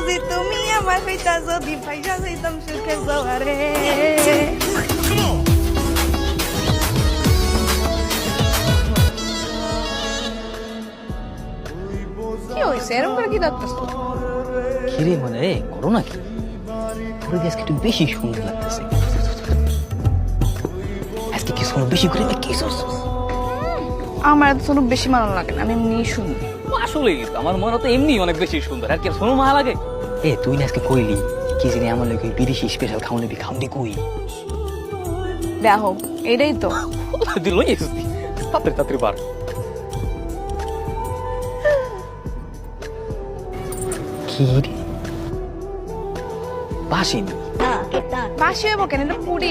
বুঝি তুমি আমার হইতা যদি পয়সা হইতাম সুখের জোয়ারে। কি হইছে এরকম করে কি দেখতেছ? কিরে মানে করো না কি তোর আজকে একটু বেশি সুন্দর লাগতেছে। আজকে কি শোনো বেশি করে কি করছিস? আমার এত শুনুক বেশি মানানো লাগে না, আমি এমনি শুনি। আসলে আমার মনে তো এমনি অনেক বেশি সুন্দর, আর কি শোনো মায়া লাগে। এ তুই না আজকে কইলি কি জানি আমার লাগে বিদেশি স্পেশাল খাওয়া নেবি, খাওয়া দি কই দেখো এটাই তো দিল এসবি তাড়াতাড়ি তাড়াতাড়ি বার। কি রে বাসিনি বাসি হইব কেন, এটা পুরি।